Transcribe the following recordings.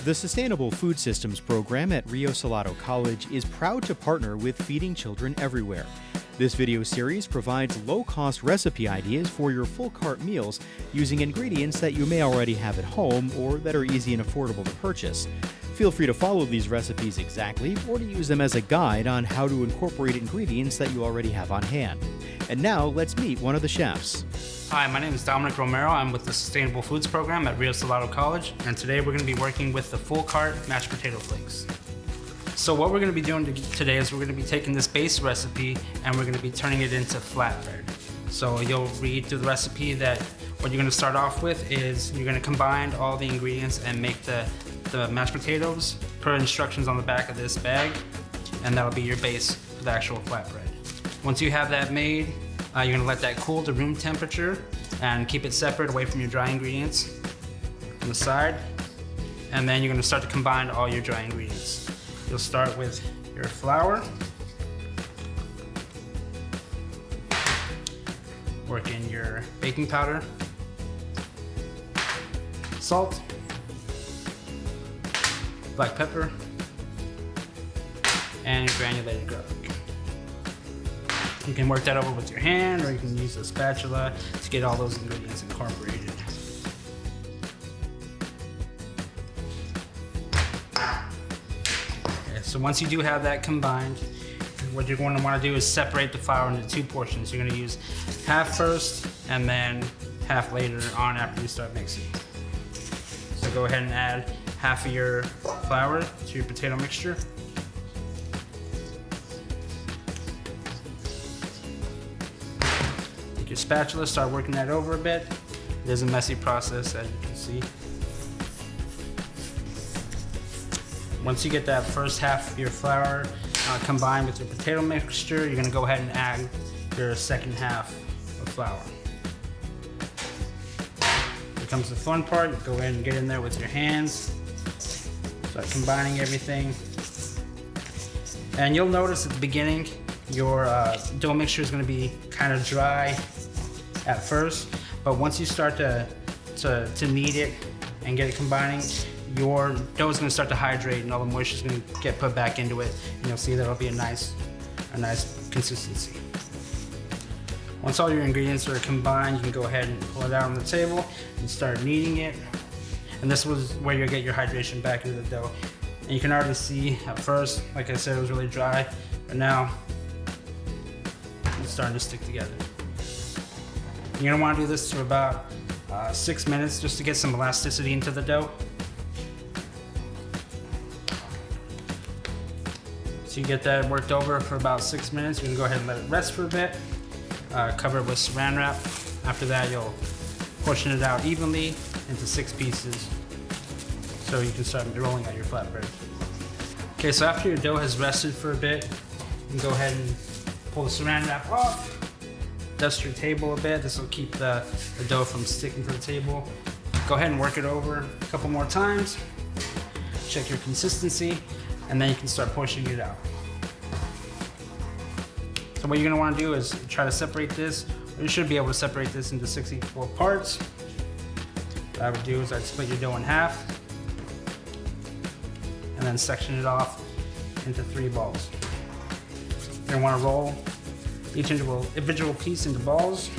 The Sustainable Food Systems program at Rio Salado College is proud to partner with Feeding Children Everywhere. This video series provides low-cost recipe ideas for your full cart meals using ingredients that you may already have at home or that are easy and affordable to purchase. Feel free to follow these recipes exactly or to use them as a guide on how to incorporate ingredients that you already have on hand. And now let's meet one of the chefs. Hi, my name is Dominic Romero. I'm with the Sustainable Foods program at Rio Salado College, and today we're going to be working with the full cart mashed potato flakes. So what we're going to be doing today is we're going to be taking this base recipe and we're going to be turning it into flatbread. So you'll read through the recipe that what you're going to start off with is you're going to combine all the ingredients and make the mashed potatoes per instructions on the back of this bag, and that'll be your base for the actual flatbread. Once you have that made, you're going to let that cool to room temperature and keep it separate away from your dry ingredients on the side. And then you're going to start to combine all your dry ingredients. You'll start with your flour, work in your baking powder, salt, black pepper, and your granulated garlic. You can work that over with your hand, or you can use a spatula to get all those ingredients incorporated. Okay, so once you do have that combined, what you're going to want to do is separate the flour into two portions. You're going to use half first and then half later on after you start mixing. So go ahead and add half of your flour to your potato mixture. Your spatula, start working that over a bit. It is a messy process, as you can see. Once you get that first half of your flour combined with your potato mixture, you're gonna go ahead and add your second half of flour. Here comes the fun part. You go ahead and get in there with your hands. Start combining everything. And you'll notice at the beginning, your dough mixture is gonna be kind of dry at first, but once you start to knead it and get it combining, your dough is going to start to hydrate and all the moisture is going to get put back into it, and you'll see that it'll be a nice consistency. Once all your ingredients are combined, you can go ahead and pull it out on the table and start kneading it. And this was where you'll get your hydration back into the dough. And you can already see at first, like I said, it was really dry, but now it's starting to stick together. You're gonna wanna do this for about 6 minutes just to get some elasticity into the dough. So you get that worked over for about 6 minutes. You're gonna go ahead and let it rest for a bit. Cover it with saran wrap. After that, you'll portion it out evenly into 6 pieces so you can start rolling out your flatbread. Okay, so after your dough has rested for a bit, you can go ahead and pull the saran wrap off. Dust your table a bit. This will keep the dough from sticking to the table. Go ahead and work it over a couple more times. Check your consistency, and then you can start portioning it out. So what you're gonna wanna do is try to separate this, or you should be able to separate this into 64 parts. What I would do is I'd split your dough in half, and then section it off into 3 balls. You're gonna wanna roll each individual piece into balls.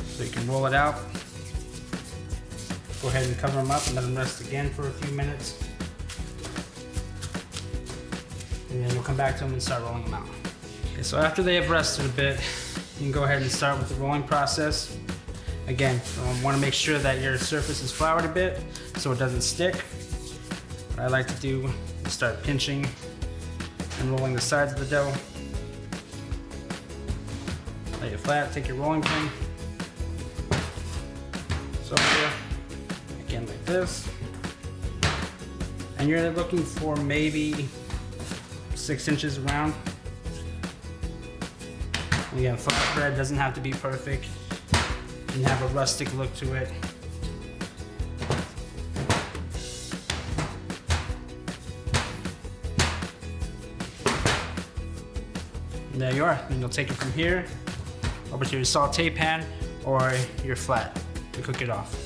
So you can roll it out. Go ahead and cover them up and let them rest again for a few minutes. And then you'll come back to them and start rolling them out. Okay, so after they have rested a bit, you can go ahead and start with the rolling process. Again, you want to make sure that your surface is floured a bit so it doesn't stick. What I like to do is start pinching and rolling the sides of the dough. Lay it flat, take your rolling pin. So here, again like this. And you're looking for maybe 6 inches around. And again, flatbread doesn't have to be perfect. You can have a rustic look to it. And there you are. And you'll take it from here over to your saute pan or your flat to cook it off.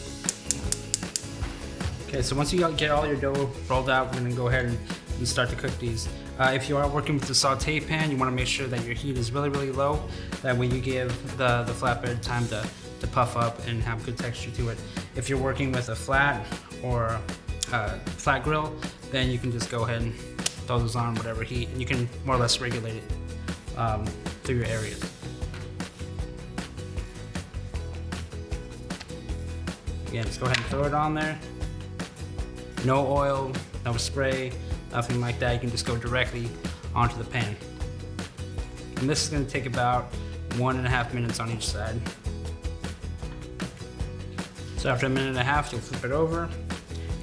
Okay, so once you get all your dough rolled out, we're gonna go ahead and start to cook these. If you are working with the saute pan, you wanna make sure that your heat is really, really low. That way you give the flatbread time to puff up and have good texture to it. If you're working with a flat or flat grill, then you can just go ahead and throw those on whatever heat, and you can more or less regulate it through your areas. Again, just go ahead and throw it on there. No oil, no spray, nothing like that. You can just go directly onto the pan. And this is going to take about 1.5 minutes on each side. So after 1.5 minutes, you'll flip it over.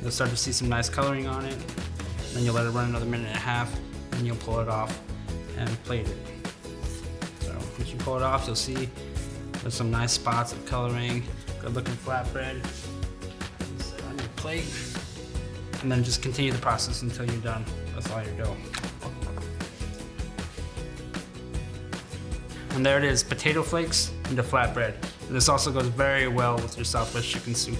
You'll start to see some nice coloring on it. Then you'll let it run another 1.5 minutes, and you'll pull it off and plate it. So once you pull it off, you'll see there's some nice spots of coloring, good looking flatbread. Set on your plate. And then just continue the process until you're done with all your dough. And there it is, potato flakes into flatbread. And this also goes very well with your Southwest chicken soup.